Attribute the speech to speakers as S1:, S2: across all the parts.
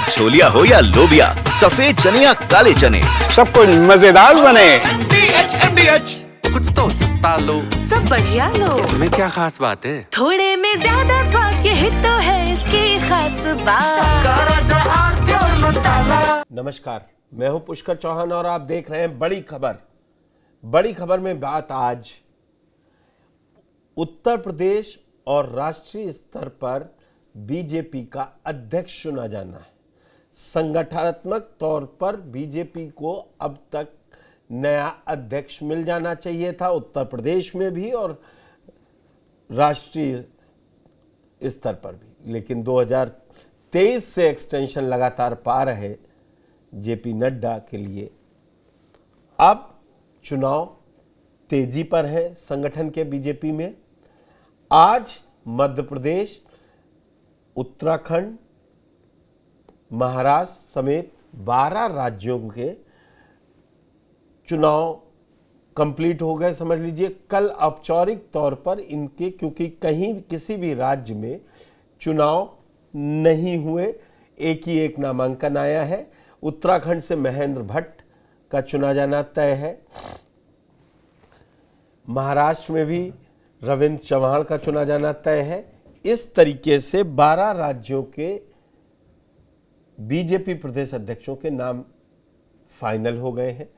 S1: अब छोलिया हो या लोबिया, सफेद चने या काले चने,
S2: सब कुछ मजेदार बने।
S3: कुछ तो सस्ता लो,
S4: सब बढ़िया लो।
S3: इसमें क्या खास बात है?
S4: थोड़े में ज्यादा स्वाद, यही तो है इसकी खास बात।
S5: नमस्कार, मैं हूं पुष्कर चौहान और आप देख रहे हैं बड़ी खबर। बड़ी खबर में बात आज उत्तर प्रदेश और राष्ट्रीय स्तर पर बीजेपी का अध्यक्ष चुना जाना है। संगठनात्मक तौर पर बीजेपी को अब तक नया अध्यक्ष मिल जाना चाहिए था, उत्तर प्रदेश में भी और राष्ट्रीय स्तर पर भी, लेकिन 2023 से एक्सटेंशन लगातार पा रहे जेपी नड्डा के लिए अब चुनाव तेजी पर है संगठन के बीजेपी में। आज मध्य प्रदेश, उत्तराखंड, महाराष्ट्र समेत 12 राज्यों के चुनाव कंप्लीट हो गए, समझ लीजिए। कल औपचारिक तौर पर इनके, क्योंकि कहीं किसी भी राज्य में चुनाव नहीं हुए, एक ही एक नामांकन आया है। उत्तराखंड से महेंद्र भट्ट का चुना जाना तय है। महाराष्ट्र में भी रविंद्र चव्हाण का चुना जाना तय है। इस तरीके से 12 राज्यों के बीजेपी प्रदेश अध्यक्षों के नाम फाइनल हो गए हैं।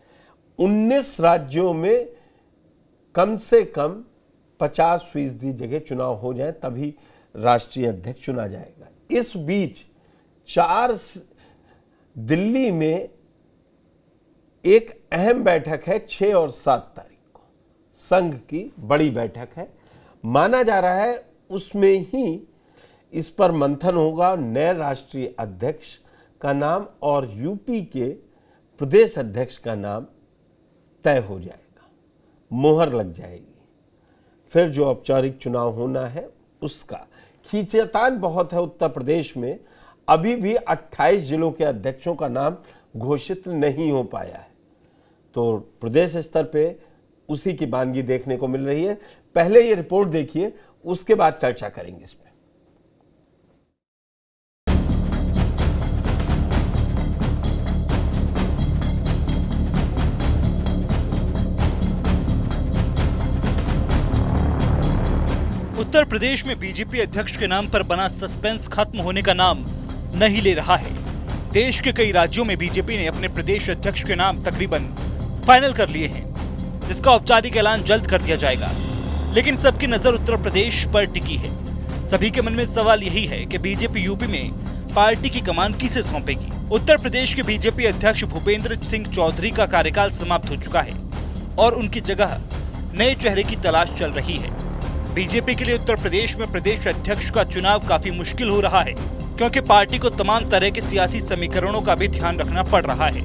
S5: 19 राज्यों में कम से कम 50% जगह चुनाव हो जाए तभी राष्ट्रीय अध्यक्ष चुना जाएगा। इस बीच दिल्ली में एक अहम बैठक है 6 और 7 तारीख को, संघ की बड़ी बैठक है। माना जा रहा है उसमें ही इस पर मंथन होगा, नए राष्ट्रीय अध्यक्ष का नाम और यूपी के प्रदेश अध्यक्ष का नाम तय हो जाएगा, मोहर लग जाएगी। फिर जो औपचारिक चुनाव होना है उसका खींचतान बहुत है। उत्तर प्रदेश में अभी भी 28 जिलों के अध्यक्षों का नाम घोषित नहीं हो पाया है, तो प्रदेश स्तर पे उसी की वानगी देखने को मिल रही है। पहले ये रिपोर्ट देखिए, उसके बाद चर्चा करेंगे इसमें।
S6: उत्तर प्रदेश में बीजेपी अध्यक्ष के नाम पर बना सस्पेंस खत्म होने का नाम नहीं ले रहा है। देश के कई राज्यों में बीजेपी ने अपने प्रदेश अध्यक्ष के नाम तकरीबन फाइनल कर लिए हैं, जिसका औपचारिक ऐलान जल्द कर दिया जाएगा। लेकिन सबकी नजर उत्तर प्रदेश पर टिकी है। सभी के मन में सवाल यही है कि बीजेपी यूपी में पार्टी की कमान किसे सौंपेगी। उत्तर प्रदेश के बीजेपी अध्यक्ष भूपेंद्र सिंह चौधरी का कार्यकाल समाप्त हो चुका है और उनकी जगह नए चेहरे की तलाश चल रही है। बीजेपी के लिए उत्तर प्रदेश में प्रदेश अध्यक्ष का चुनाव काफी मुश्किल हो रहा है, क्योंकि पार्टी को तमाम तरह के सियासी समीकरणों का भी ध्यान रखना पड़ रहा है।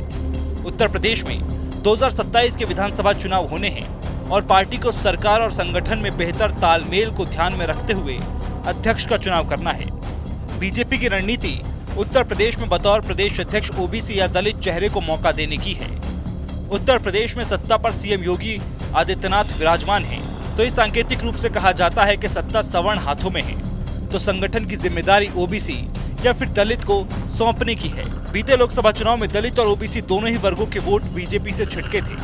S6: उत्तर प्रदेश में 2027 के विधानसभा चुनाव होने हैं और पार्टी को सरकार और संगठन में बेहतर तालमेल को ध्यान में रखते हुए अध्यक्ष का चुनाव करना है। बीजेपी की रणनीति उत्तर प्रदेश में बतौर प्रदेश अध्यक्ष ओबीसी या दलित चेहरे को मौका देने की है। उत्तर प्रदेश में सत्ता पर सीएम योगी आदित्यनाथ विराजमान हैं, तो इस सांकेतिक रूप से कहा जाता है कि सत्ता सवर्ण हाथों में है, तो संगठन की जिम्मेदारी ओबीसी या फिर दलित को सौंपने की है। बीते लोकसभा चुनाव में दलित और ओबीसी दोनों ही वर्गों के वोट बीजेपी से छिटके थे।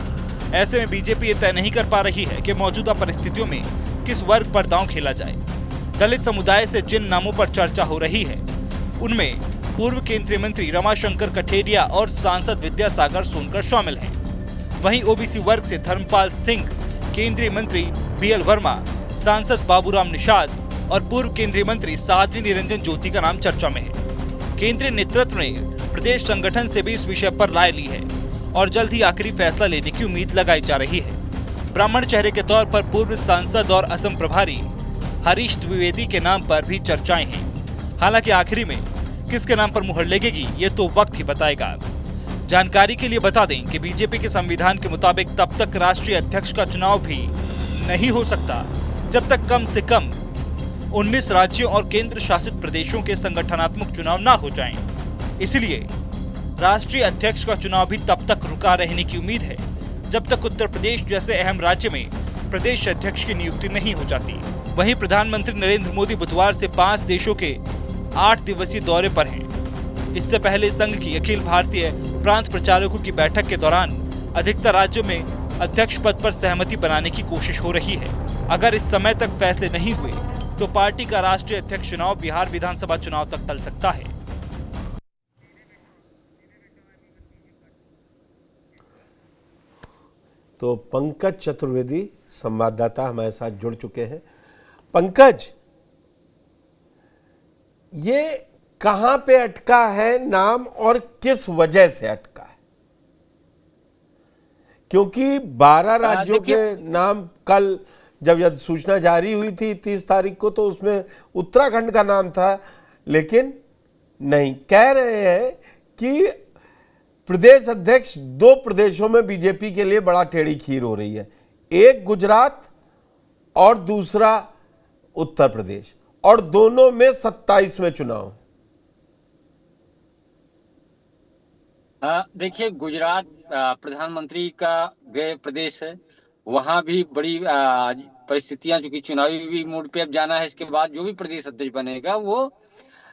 S6: ऐसे में बीजेपी ये तय नहीं कर पा रही है कि मौजूदा परिस्थितियों में किस वर्ग पर दांव खेला जाए। दलित समुदाय से जिन नामों पर चर्चा हो रही है उनमें पूर्व केंद्रीय मंत्री रमाशंकर कठेरिया और सांसद विद्यासागर सोनकर शामिल हैं। वहीं ओबीसी वर्ग से धर्मपाल सिंह, केंद्रीय मंत्री बीएल वर्मा, सांसद बाबूराम निषाद और पूर्व केंद्रीय मंत्री साध्वी निरंजन ज्योति का नाम चर्चा में है। केंद्रीय नेतृत्व ने प्रदेश संगठन से भी इस विषय पर राय ली है और जल्द ही आखिरी फैसला लेने की उम्मीद लगाई जा रही है। ब्राह्मण चेहरे के तौर पर पूर्व सांसद और असम प्रभारी हरीश द्विवेदी के नाम पर भी चर्चाएं हैं। हालांकि आखिरी में किसके नाम पर मुहर लगेगी ये तो वक्त ही बताएगा। जानकारी के लिए बता दें कि बीजेपी के संविधान के मुताबिक तब तक राष्ट्रीय अध्यक्ष का चुनाव भी नहीं हो सकता जब तक कम से कम 19 राज्यों और केंद्र शासित प्रदेशों के संगठनात्मक चुनाव ना हो जाएं। इसलिए राष्ट्रीय अध्यक्ष का चुनाव भी तब तक रुका रहने की उम्मीद है जब तक उत्तर प्रदेश जैसे अहम राज्य में प्रदेश अध्यक्ष की नियुक्ति नहीं हो जाती। वहीं प्रधानमंत्री नरेंद्र मोदी बुधवार से 5 देशों के 8 दिवसीय दौरे पर हैं। इससे पहले संघ की अखिल भारतीय प्रांत प्रचारकों की बैठक के दौरान अधिकतर राज्यों में अध्यक्ष पद पर सहमति बनाने की कोशिश हो रही है। अगर इस समय तक फैसले नहीं हुए तो पार्टी का राष्ट्रीय अध्यक्ष चुनाव बिहार विधानसभा चुनाव तक टल सकता है।
S5: तो पंकज चतुर्वेदी संवाददाता हमारे साथ जुड़ चुके हैं। पंकज, ये कहां पे अटका है नाम और किस वजह से अटका है? क्योंकि 12 राज्यों के नाम कल जब यह सूचना जारी हुई थी 30 तारीख को, तो उसमें उत्तराखंड का नाम था, लेकिन नहीं, कह रहे हैं कि प्रदेश अध्यक्ष 2 प्रदेशों में बीजेपी के लिए बड़ा टेढ़ी खीर हो रही है, एक गुजरात और दूसरा उत्तर प्रदेश, और दोनों में 27वें चुनाव।
S7: देखिए, गुजरात प्रधानमंत्री का गृह प्रदेश है, वहां भी बड़ी परिस्थितियां, चूंकि चुनावी भी मूड पे अब जाना है, इसके बाद जो भी प्रदेश अध्यक्ष बनेगा वो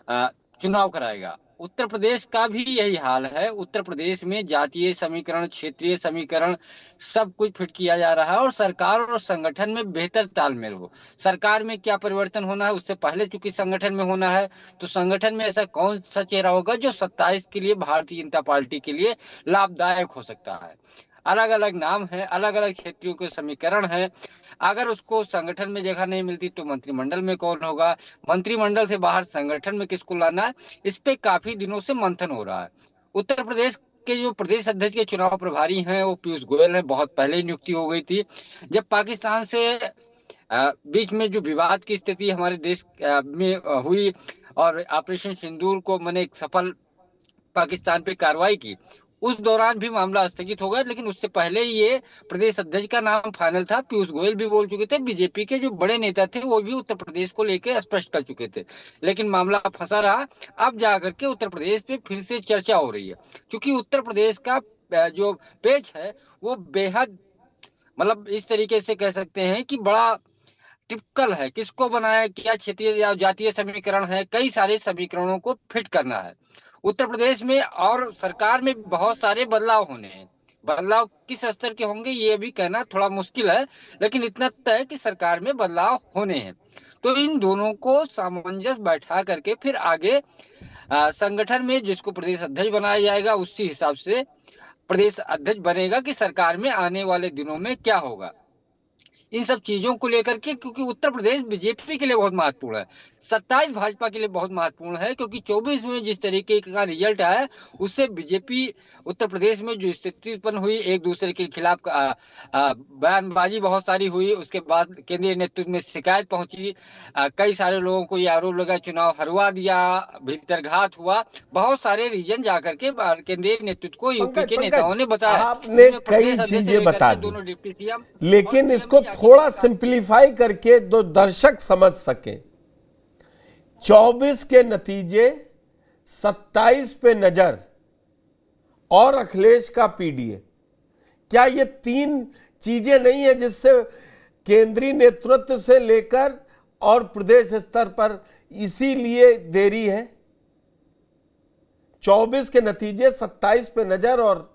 S7: चुनाव कराएगा। उत्तर प्रदेश का भी यही हाल है। उत्तर प्रदेश में जातीय समीकरण, क्षेत्रीय समीकरण, सब कुछ फिट किया जा रहा है और सरकार और संगठन में बेहतर तालमेल हो। सरकार में क्या परिवर्तन होना है उससे पहले चूंकि संगठन में होना है, तो संगठन में ऐसा कौन सा चेहरा होगा जो 27 के लिए भारतीय जनता पार्टी के लिए लाभदायक हो सकता है। अलग अलग नाम है, अलग अलग क्षेत्रों के समीकरण है। अगर उसको संगठन में जगह नहीं मिलती तो मंत्रिमंडल में कौन होगा, मंत्रिमंडल से बाहर संगठन में किसको लाना है, इस पे काफी दिनों से मंथन हो रहा है। उत्तर प्रदेश के जो प्रदेश अध्यक्ष के चुनाव प्रभारी हैं वो पीयूष गोयल हैं, बहुत पहले ही नियुक्ति हो गई थी। जब पाकिस्तान से बीच में जो विवाद की स्थिति हमारे देश में हुई और ऑपरेशन सिंदूर को मैंने एक सफल पाकिस्तान पे कार्रवाई की, उस दौरान भी मामला स्थगित हो गया, लेकिन उससे पहले ये प्रदेश अध्यक्ष का नाम फाइनल था। पीयूष गोयल भी बोल चुके थे, बीजेपी के जो बड़े नेता थे वो भी उत्तर प्रदेश को लेकर स्पष्ट कर चुके थे, लेकिन मामला फंसा रहा। अब जाकर के उत्तर प्रदेश पे फिर से चर्चा हो रही है, क्योंकि उत्तर प्रदेश का जो पेच है वो बेहद, मतलब इस तरीके से कह सकते हैं कि बड़ा टिपिकल है। किसको बनाया, क्या क्षेत्रीय या जातीय समीकरण है, कई सारे समीकरणों को फिट करना है उत्तर प्रदेश में, और सरकार में बहुत सारे बदलाव होने हैं। बदलाव किस स्तर के होंगे ये भी कहना थोड़ा मुश्किल है, लेकिन इतना तय है कि सरकार में बदलाव होने हैं। तो इन दोनों को सामंजस्य बैठा करके फिर आगे संगठन में जिसको प्रदेश अध्यक्ष बनाया जाएगा उसी हिसाब से प्रदेश अध्यक्ष बनेगा कि सरकार में आने वाले दिनों में क्या होगा। इन सब चीजों को लेकर के, क्योंकि उत्तर प्रदेश बीजेपी के लिए बहुत महत्वपूर्ण है, 27 भाजपा के लिए बहुत महत्वपूर्ण है, क्योंकि 24 में जिस तरीके का रिजल्ट आया उससे बीजेपी उत्तर प्रदेश में जो स्थिति उत्पन्न हुई, एक दूसरे के खिलाफ बयानबाजी बहुत सारी हुई, उसके बाद केंद्रीय नेतृत्व में शिकायत पहुंची, कई सारे लोगों को ये आरोप लगा चुनाव हरवा दिया, भीतरघात हुआ, बहुत सारे रीजन जाकर के केंद्रीय नेतृत्व को यूपी के नेताओं ने बताया।
S5: आपने कई चीजें बता दी,
S7: दोनों डिप्टी सीएम,
S5: लेकिन इसको थोड़ा सिंप्लीफाई करके दो दर्शक समझ सके। 24 के नतीजे, 27 पे नजर और अखिलेश का पीडीए, क्या ये 3 चीजें नहीं है जिससे केंद्रीय नेतृत्व से लेकर और प्रदेश स्तर पर इसीलिए देरी है? 24 के नतीजे, 27 पे नजर और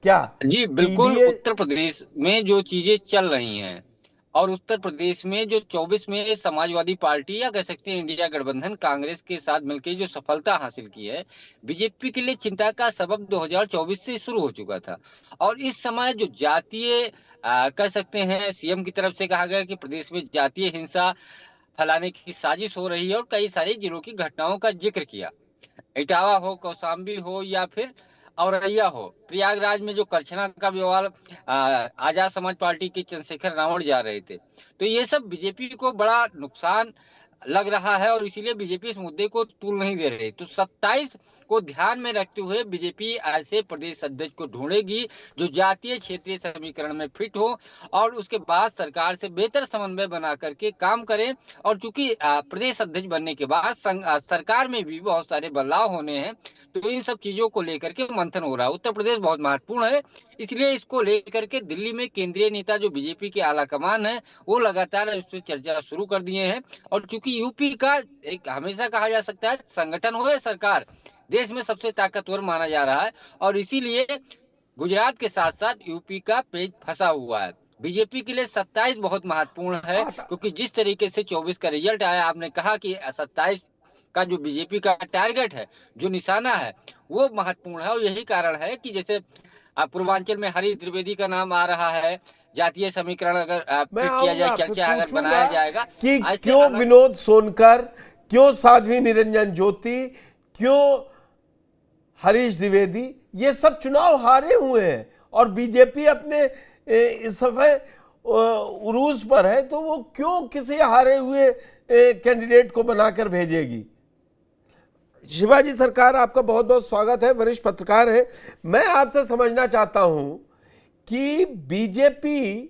S5: क्या?
S7: जी बिल्कुल। उत्तर प्रदेश में जो चीजें चल रही हैं और उत्तर प्रदेश में जो 24 में समाजवादी पार्टी या कह सकते हैं इंडिया गठबंधन कांग्रेस के साथ मिलकर जो सफलता हासिल की है, बीजेपी के लिए चिंता का सबब 2024 से शुरू हो चुका था। और इस समय जो जातीय कह सकते हैं, सीएम की तरफ से कहा गया कि प्रदेश में जातीय हिंसा फैलाने की साजिश हो रही है और कई सारे जिलों की घटनाओं का जिक्र किया। इटावा हो, कौशाम्बी हो या फिर औरैया हो, प्रयागराज में जो करछना का विवाद, आजाद समाज पार्टी के चंद्रशेखर रावण जा रहे थे, तो ये सब बीजेपी को बड़ा नुकसान लग रहा है और इसीलिए बीजेपी इस मुद्दे को तूल नहीं दे रही। तो 27 को ध्यान में रखते हुए बीजेपी ऐसे प्रदेश अध्यक्ष को ढूंढेगी जो जातीय क्षेत्रीय समीकरण में फिट हो और उसके बाद सरकार से बेहतर समन्वय बना करके काम करें। और चूंकि प्रदेश अध्यक्ष बनने के बाद सरकार में भी बहुत सारे बदलाव होने हैं, तो इन सब चीजों को लेकर के मंथन हो रहा है। उत्तर प्रदेश बहुत महत्वपूर्ण है, इसलिए इसको लेकर के दिल्ली में केंद्रीय नेता जो बीजेपी के आला कमान है वो लगातार इस पर चर्चा शुरू कर दिए हैं। और चूंकि क्योंकि यूपी का एक हमेशा कहा जा सकता है संगठन हो या सरकार, देश में सबसे ताकतवर माना जा रहा है और इसीलिए गुजरात के साथ साथ यूपी का पेज फंसा हुआ है। बीजेपी के लिए 27 बहुत महत्वपूर्ण है, क्योंकि जिस तरीके से 24 का रिजल्ट आया, आपने कहा कि 27 का जो बीजेपी का टारगेट है, जो निशाना है, वो महत्वपूर्ण है। और यही कारण है कि जैसे पूर्वांचल में हरीश द्विवेदी का नाम आ रहा है, जातीय समीकरण अगर
S5: मैं
S7: फिट किया जाए,
S5: आऊंगा,
S7: चर्चा अगर
S5: पूछूंगा
S7: बनाया जाएगा
S5: कि
S7: आज
S5: क्यों
S7: अलग-
S5: विनोद सोनकर, क्यों साध्वी निरंजन ज्योति, क्यों हरीश द्विवेदी, ये सब चुनाव हारे हुए हैं और बीजेपी अपने इस समय उरूज पर है, तो वो क्यों किसी हारे हुए कैंडिडेट को बनाकर भेजेगी। शिवाजी सरकार, आपका बहुत बहुत स्वागत है, वरिष्ठ पत्रकार है। मैं आपसे समझना चाहता हूं कि बीजेपी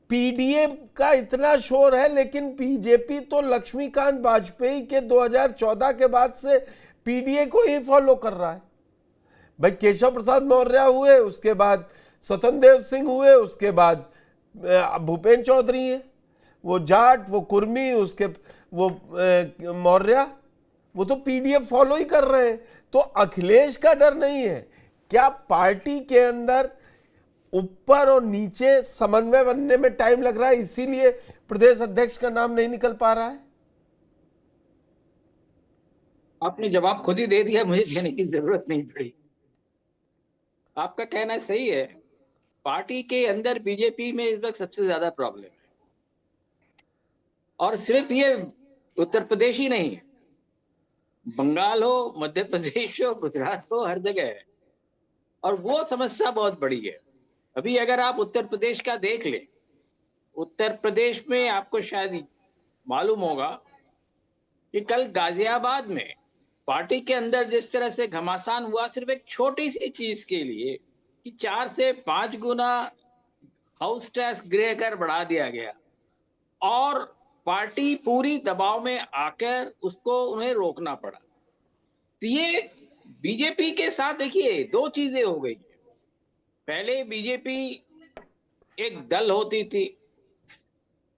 S5: पीडीए का इतना शोर है, लेकिन बीजेपी तो लक्ष्मीकांत वाजपेयी के 2014 के बाद से पीडीए को ही फॉलो कर रहा है। भाई केशव प्रसाद मौर्य हुए, उसके बाद स्वतंत्र देव सिंह हुए, उसके बाद भूपेन्द्र चौधरी हैं, वो जाट, वो कुर्मी, उसके वो मौर्य, वो तो पीडीएफ फॉलो ही कर रहे हैं। तो अखिलेश का डर नहीं है क्या? पार्टी के अंदर ऊपर और नीचे समन्वय बनने में टाइम लग रहा है, इसीलिए प्रदेश अध्यक्ष का नाम नहीं निकल पा रहा है?
S8: आपने जवाब खुद ही दे दिया, मुझे देने की जरूरत नहीं पड़ी। आपका कहना सही है, पार्टी के अंदर बीजेपी में इस वक्त सबसे ज्यादा प्रॉब्लम है। और सिर्फ ये उत्तर प्रदेश ही नहीं, बंगाल हो, मध्य प्रदेश हो, गुजरात हो, हर जगह है। और वो समस्या बहुत बड़ी है। अभी अगर आप उत्तर प्रदेश का देख ले, उत्तर प्रदेश में आपको शायद मालूम होगा कि कल गाजियाबाद में पार्टी के अंदर जिस तरह से घमासान हुआ, सिर्फ एक छोटी सी चीज के लिए कि 4 से 5 गुना हाउस टैक्स गृह कर बढ़ा दिया गया और पार्टी पूरी दबाव में आकर उसको उन्हें रोकना पड़ा। तो ये बीजेपी के साथ देखिए 2 चीजें हो गई। पहले बीजेपी एक दल होती थी,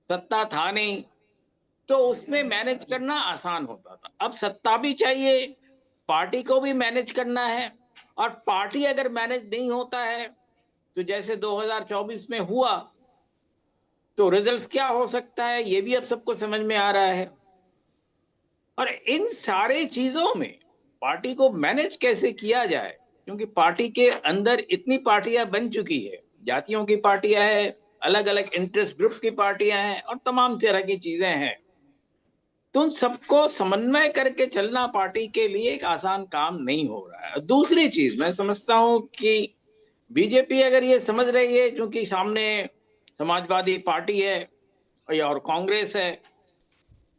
S8: सत्ता था नहीं, तो उसमें मैनेज करना आसान होता था। अब सत्ता भी चाहिए, पार्टी को भी मैनेज करना है, और पार्टी अगर मैनेज नहीं होता है तो जैसे 2024 में हुआ तो रिजल्ट्स क्या हो सकता है, ये भी अब सबको समझ में आ रहा है। और इन सारे चीजों में पार्टी को मैनेज कैसे किया जाए, क्योंकि पार्टी के अंदर इतनी पार्टियां बन चुकी है, जातियों की पार्टियां हैं, अलग अलग इंटरेस्ट ग्रुप की पार्टियां हैं और तमाम तरह की चीजें हैं। तो उन सबको समन्वय करके चलना पार्टी के लिए एक आसान काम नहीं हो रहा है। दूसरी चीज मैं समझता हूं कि बीजेपी अगर ये समझ रही है, क्योंकि सामने समाजवादी पार्टी है और कांग्रेस है,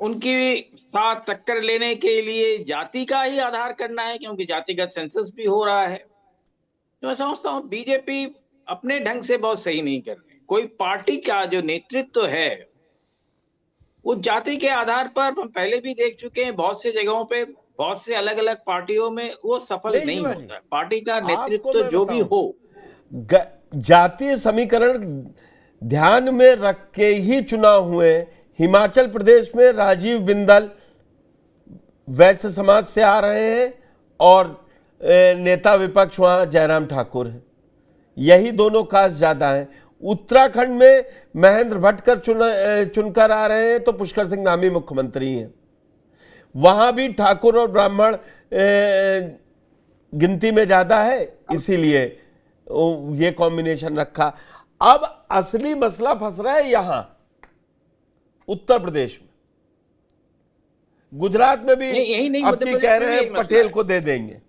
S8: उनकी साथ टक्कर लेने के लिए जाति का ही आधार करना है, क्योंकि जातिगत सेंसस भी हो रहा है। तो मैं समझता हूँ बीजेपी अपने ढंग से बहुत सही नहीं कर रही। कोई पार्टी का जो नेतृत्व है वो जाति के आधार पर, हम पहले भी देख चुके हैं बहुत से जगहों पे, बहुत से अलग अलग पार्टियों में वो सफल नहीं होता है। पार्टी का नेतृत्व जो भी हो,
S5: जातीय समीकरण ध्यान में रख के ही चुनाव हुए। हिमाचल प्रदेश में राजीव बिंदल वैश्य समाज से आ रहे हैं और नेता विपक्ष वहां जयराम ठाकुर हैं, यही दोनों कास्ट ज्यादा हैं। उत्तराखंड में महेंद्र भट्टकर चुनकर आ रहे हैं तो पुष्कर सिंह धामी मुख्यमंत्री हैं। वहां भी ठाकुर और ब्राह्मण गिनती में ज्यादा है, इसीलिए ये कॉम्बिनेशन रखा। अब असली मसला फंस रहा है यहां उत्तर प्रदेश में। गुजरात में भी अब की कह रहे हैं पटेल को दे देंगे,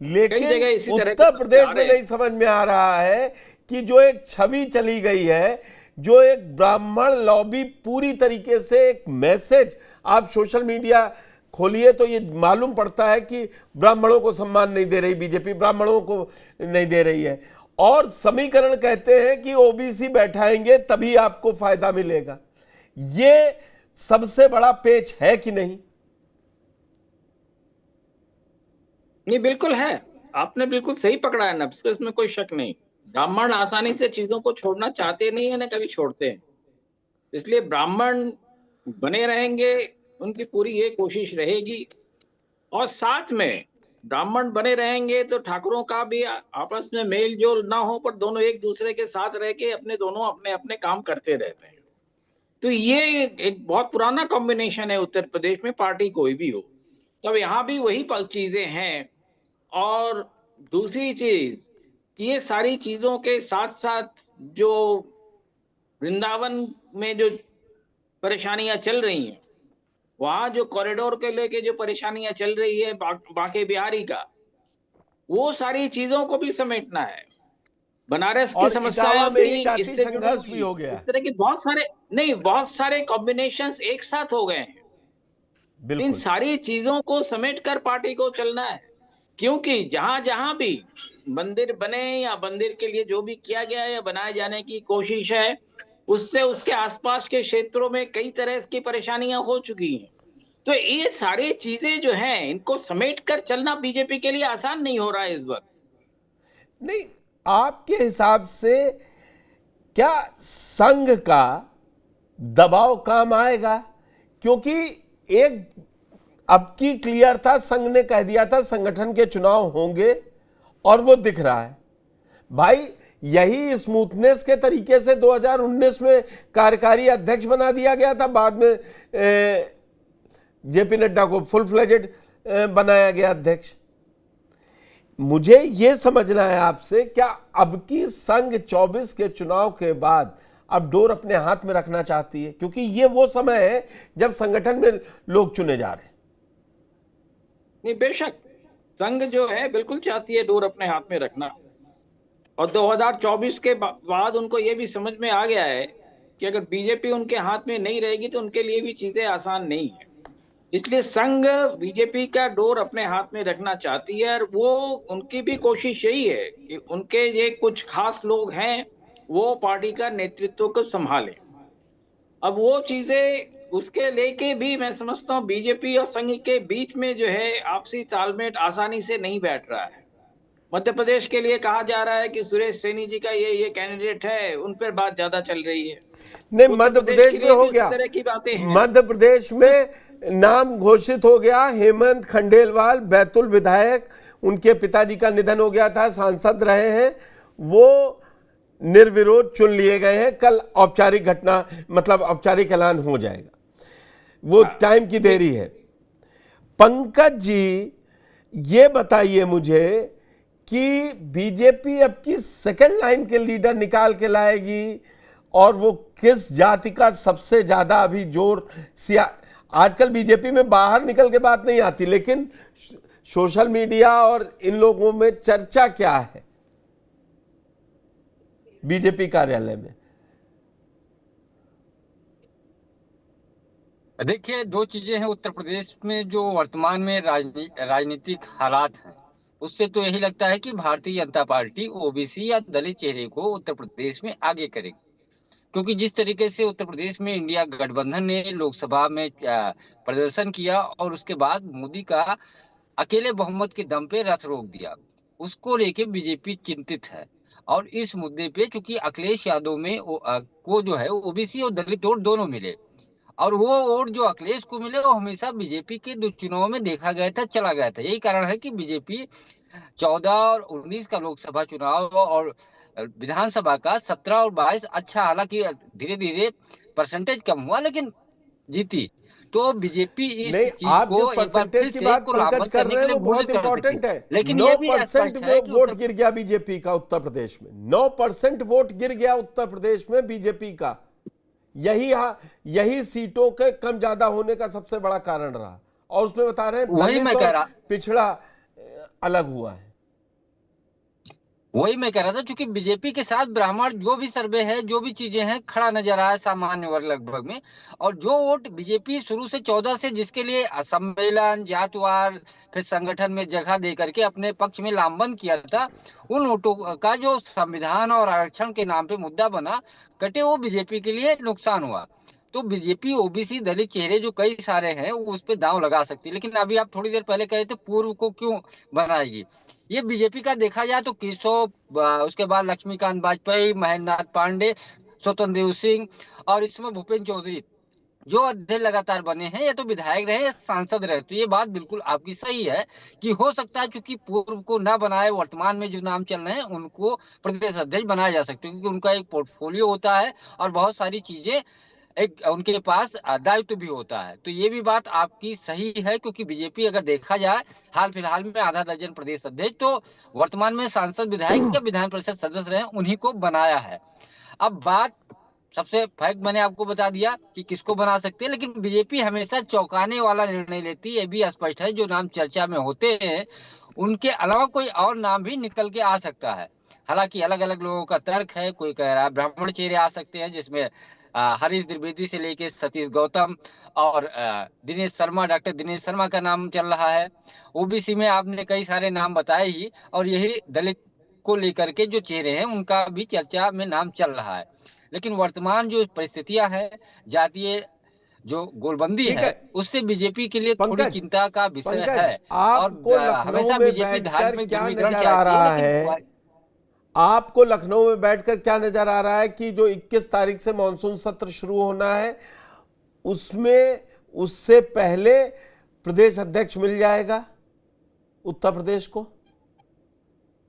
S5: लेकिन उत्तर प्रदेश में नहीं समझ में आ रहा है कि जो एक छवि चली गई है, जो एक ब्राह्मण लॉबी पूरी तरीके से एक मैसेज, आप सोशल मीडिया खोलिए तो ये मालूम पड़ता है कि ब्राह्मणों को सम्मान नहीं दे रही बीजेपी, ब्राह्मणों को नहीं दे रही है, और समीकरण कहते हैं कि ओबीसी बैठाएंगे तभी आपको फायदा मिलेगा। ये सबसे बड़ा पेच है कि नहीं?
S8: ये बिल्कुल है, आपने बिल्कुल सही पकड़ा है नब्ज, इसमें कोई शक नहीं। ब्राह्मण आसानी से चीजों को छोड़ना चाहते नहीं है, ना कभी छोड़ते हैं। इसलिए ब्राह्मण बने रहेंगे, उनकी पूरी ये कोशिश रहेगी। और साथ में ब्राह्मण बने रहेंगे तो ठाकुरों का भी आपस में मेल जोल ना हो, पर दोनों एक दूसरे के साथ रह के दोनों अपने अपने काम करते रहते हैं। तो ये एक बहुत पुराना कॉम्बिनेशन है उत्तर प्रदेश में, पार्टी कोई भी हो। तब यहाँ भी वही चीजें हैं। और दूसरी चीज कि ये सारी चीजों के साथ साथ जो वृंदावन में जो परेशानियां चल रही हैं, वहां जो कॉरिडोर के लेके जो परेशानियां चल रही है बांके बिहारी का, वो सारी चीजों को भी समेटना है। बनारस की
S5: और
S8: समस्याएं
S5: इटावा में ही
S8: भी
S5: जाति
S8: इससे जुड़ी
S5: संघर्ष
S8: हुई
S5: भी हो गया।
S8: इस तरह की बहुत सारे कॉम्बिनेशंस एक साथ हो गए हैं। इन
S5: बिल्कुल
S8: सारी चीजों को समेट कर पार्टी को चलना है, क्योंकि जहां जहां भी मंदिर बने या मंदिर के लिए जो भी किया गया है या बनाए जाने की कोशिश है, उससे उसके आसपास के क्षेत्रों में कई तरह की परेशानियां हो चुकी हैं। तो ये सारी चीजें जो हैं, इनको समेट कर चलना बीजेपी के लिए आसान नहीं हो रहा है इस वक्त।
S5: नहीं, आपके हिसाब से क्या संघ का दबाव काम आएगा? क्योंकि एक अब की क्लियर था, संघ ने कह दिया था संगठन के चुनाव होंगे और वो दिख रहा है। भाई यही स्मूथनेस के तरीके से 2019 में कार्यकारी अध्यक्ष बना दिया गया था, बाद में जेपी नड्डा को फुल फ्लेजेड बनाया गया अध्यक्ष। मुझे यह समझना है आपसे, क्या अब की संघ 24 के चुनाव के बाद अब डोर अपने हाथ में रखना चाहती है? क्योंकि ये वो समय है जब संगठन में लोग चुने जा रहे हैं।
S8: नहीं, बेशक संघ जो है बिल्कुल चाहती है डोर अपने हाथ में रखना। और 2024 के बाद उनको ये भी समझ में आ गया है कि अगर बीजेपी उनके हाथ में नहीं रहेगी तो उनके लिए भी चीजें आसान नहीं है। इसलिए संघ बीजेपी का डोर अपने हाथ में रखना चाहती है, और वो उनकी भी कोशिश यही है कि उनके ये कुछ खास लोग हैं वो पार्टी का नेतृत्व को संभालें। अब वो चीजें उसके लेके भी मैं समझता हूँ बीजेपी और संघ के बीच में जो है आपसी तालमेल आसानी से नहीं बैठ रहा है। मध्य प्रदेश के लिए कहा जा रहा है कि सुरेश सैनी जी का ये कैंडिडेट है, उन पर बात ज्यादा चल रही है।
S5: नहीं, मध्य प्रदेश में हो गया,
S8: तरह की बातें हैं।
S5: मध्य प्रदेश में नाम घोषित हो गया। हेमंत खंडेलवाल बैतूल विधायक, उनके पिताजी का निधन हो गया था, सांसद रहे हैं, वो निर्विरोध चुन लिए गए हैं। कल औपचारिक घटना मतलब औपचारिक ऐलान हो जाएगा, वो टाइम की देरी है। पंकज जी, ये बताइए मुझे कि बीजेपी अब की सेकंड लाइन के लीडर निकाल के लाएगी, और वो किस जाति का सबसे ज्यादा अभी जोर आजकल बीजेपी में बाहर निकल के बात नहीं आती, लेकिन सोशल मीडिया और इन लोगों में चर्चा क्या है बीजेपी कार्यालय में?
S7: देखिए, दो चीजें हैं उत्तर प्रदेश में जो वर्तमान में राजनीतिक हालात हैं, उससे तो यही लगता है कि भारतीय जनता पार्टी ओबीसी या दलित चेहरे को उत्तर प्रदेश में आगे करेगी। क्योंकि जिस तरीके से उत्तर प्रदेश में इंडिया गठबंधन ने लोकसभा में प्रदर्शन किया और उसके बाद मोदी का अकेले बहुमत के दम पे रथ रोक दिया, उसको लेके बीजेपी चिंतित है। और इस मुद्दे पे चूंकि अखिलेश यादव में को जो है ओबीसी और दलित वोट दोनों मिले, और वो वोट जो अखिलेश को मिले वो हमेशा बीजेपी के दो चुनाव में देखा गया था, चला गया था। यही कारण है कि बीजेपी 14 और 19 का लोकसभा चुनाव और विधानसभा का 17 और 22 अच्छा, हालांकि धीरे धीरे परसेंटेज कम हुआ लेकिन जीती। तो बीजेपी इस चीज
S5: आप
S7: को
S5: जिस परसेंटेज की बात पंकज कर रहे हैं वो बहुत इंपॉर्टेंट है।
S7: लेकिन
S5: 9% वोट गिर गया बीजेपी का उत्तर प्रदेश में, 9% वोट गिर गया उत्तर प्रदेश में बीजेपी का। यही सीटों के कम ज्यादा होने का सबसे बड़ा कारण रहा, और उसमें बता रहे हैं दलित और पिछड़ा अलग हुआ है।
S7: वही मैं कह रहा था, क्योंकि बीजेपी के साथ ब्राह्मण जो भी सर्वे है, जो भी चीजें हैं, खड़ा नजर आया सामान्य वर्ग लगभग में। और जो वोट बीजेपी शुरू से 14 से जिसके लिए सम्मेलन, जातवार, फिर संगठन में जगह दे करके अपने पक्ष में लामबंद किया था, उन वोटों का जो संविधान और आरक्षण के नाम पे मुद्दा बना कटे, वो बीजेपी के लिए नुकसान हुआ। तो बीजेपी ओबीसी दलित चेहरे जो कई सारे हैं वो उस पर दांव लगा सकती है। लेकिन अभी आप थोड़ी देर पहले कह रहे थे पूर्व को क्यों बनाएगी, ये बीजेपी का देखा जाए तो केशव, उसके बाद लक्ष्मीकांत वाजपेयी, महेंद्र नाथ पांडे, स्वतंत्र देव सिंह और इसमें भूपेंद्र चौधरी, जो अध्यक्ष लगातार बने हैं या तो विधायक रहे या सांसद रहे। तो ये बात बिल्कुल आपकी सही है कि हो सकता है चूंकि पूर्व को ना बनाए, वर्तमान में जो नाम चल रहे हैं उनको प्रदेश अध्यक्ष बनाया जा सकते हैं, क्योंकि उनका एक पोर्टफोलियो होता है और बहुत सारी चीजें एक उनके पास दायित्व भी होता है। तो ये भी बात आपकी सही है, क्योंकि बीजेपी अगर देखा जाए हाल फिलहाल में आधा दर्जन प्रदेश अध्यक्ष तो वर्तमान में सांसद, विधायक या विधान परिषद सदस्य रहे, उन्हीं को बनाया है। अब बात सबसे फैक्ट मैंने आपको बता दिया कि किसको बना सकते हैं, लेकिन बीजेपी हमेशा चौंकाने वाला निर्णय लेती है। ये भी स्पष्ट है जो नाम चर्चा में होते हैं उनके अलावा कोई और नाम भी निकल के आ सकता है। हालांकि अलग अलग लोगों का तर्क है, कोई कह रहा है ब्राह्मण चेहरे आ सकते हैं, जिसमें हरीश द्विवेदी से लेके सतीश गौतम और दिनेश शर्मा, डॉक्टर दिनेश शर्मा का नाम चल रहा है। ओबीसी में आपने कई सारे नाम बताए ही, और यही दलित को लेकर के जो चेहरे हैं उनका भी चर्चा में नाम चल रहा है। लेकिन वर्तमान जो परिस्थितियां हैं, जातीय जो गोलबंदी है उससे बीजेपी के लिए थोड़ी चिंता का विषय है।
S5: आपको लखनऊ में बैठकर क्या नजर आ रहा है? आपको लखनऊ में बैठकर क्या नजर आ रहा है कि जो 21 तारीख से मानसून सत्र शुरू होना है उसमें उससे पहले प्रदेश अध्यक्ष मिल जाएगा उत्तर प्रदेश को?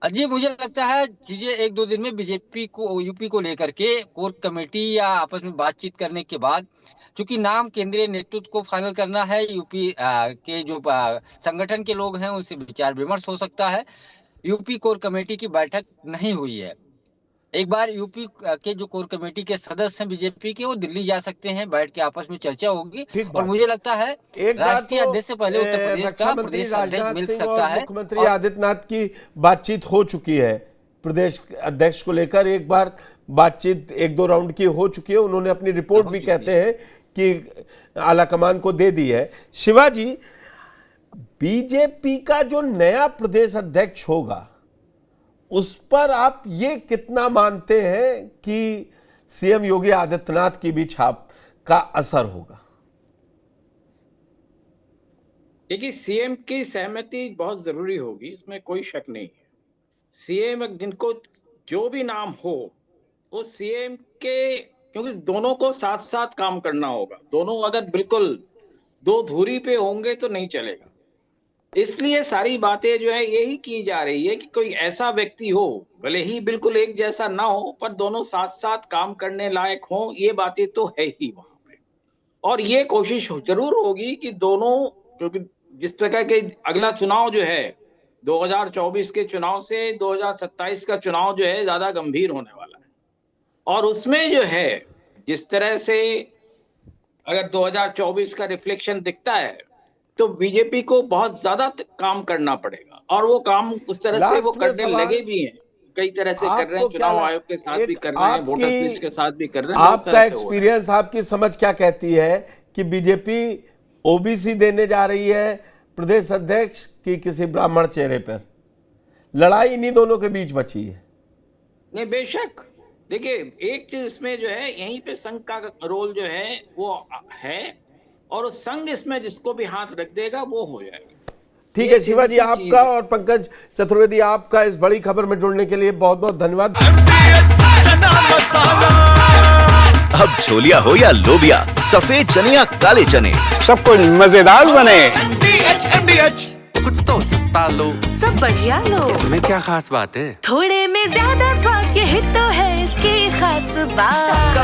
S7: जी मुझे लगता है चीजें एक दो दिन में बीजेपी को, यूपी को लेकर के कोर कमेटी या आपस में बातचीत करने के बाद, चूंकि नाम केंद्रीय नेतृत्व को फाइनल करना है, यूपी के जो संगठन के लोग हैं उनसे विचार विमर्श हो सकता है। यूपी कोर कमेटी की बैठक नहीं हुई है। एक बार यूपी के जो कोर कमेटी के सदस्य हैं बीजेपी के, वो दिल्ली जा सकते हैं, बैठ के आपस में चर्चा होगी। और मुझे लगता है राष्ट्रीय अध्यक्ष से पहले उत्तर प्रदेश का प्रदेश अध्यक्ष मिल सकता है।
S5: मुख्यमंत्री आदित्यनाथ की बातचीत हो चुकी है प्रदेश अध्यक्ष को लेकर, एक बार बातचीत 1-2 राउंड की हो चुकी है। उन्होंने अपनी रिपोर्ट भी कहते हैं कि आलाकमान को दे दी है। शिवाजी, बीजेपी का जो नया प्रदेश अध्यक्ष होगा उस पर आप ये कितना मानते हैं कि सीएम योगी आदित्यनाथ की भी छाप का असर होगा?
S8: देखिए, सीएम की सहमति बहुत जरूरी होगी, इसमें कोई शक नहीं है। सीएम जिनको जो भी नाम हो वो सीएम के, क्योंकि दोनों को साथ साथ काम करना होगा। दोनों अगर बिल्कुल दो धुरी पे होंगे तो नहीं चलेगा। इसलिए सारी बातें जो है यही की जा रही है कि कोई ऐसा व्यक्ति हो, भले ही बिल्कुल एक जैसा ना हो, पर दोनों साथ साथ काम करने लायक हो। ये बातें तो है ही वहां पे, और ये कोशिश जरूर होगी कि दोनों, क्योंकि जिस तरह के अगला चुनाव जो है 2024 के चुनाव से 2027 का चुनाव जो है ज्यादा गंभीर होने वाला है, और उसमें जो है जिस तरह से अगर 2024 का रिफ्लेक्शन दिखता है तो बीजेपी को बहुत ज्यादा काम करना पड़ेगा, और वो काम उस तरह से वो करने लगे भी हैं, कई तरह से कर रहे हैं, चुनाव आयोग के साथ भी कर रहे हैं, वोटर्स लिस्ट के साथ भी कर रहे हैं।
S5: आपका एक्सपीरियंस, आपकी समझ क्या कहती है कि बीजेपी ओबीसी देने जा रही है प्रदेश अध्यक्ष की किसी ब्राह्मण चेहरे पर? लड़ाई इन्हीं दोनों के बीच बची है।
S8: नहीं, बेशक। देखिए, एक चीज इसमें जो है, यहीं पे संघ का रोल जो है वो है, और उस संघ इसमें जिसको भी हाथ रख देगा वो हो जाएगा।
S5: ठीक है शिवाजी, आपका और पंकज चतुर्वेदी आपका इस बड़ी खबर में जुड़ने के लिए बहुत बहुत धन्यवाद।
S1: अब छोलिया हो या लोबिया, सफेद चने या काले चने,
S2: सब कुछ मजेदार बने।
S3: कुछ तो सस्ता लो,
S4: सब बढ़िया लो।
S3: इसमें क्या खास बात है?
S4: थोड़े में ज्यादा स्वाद, यही तो है इसकी खास बात।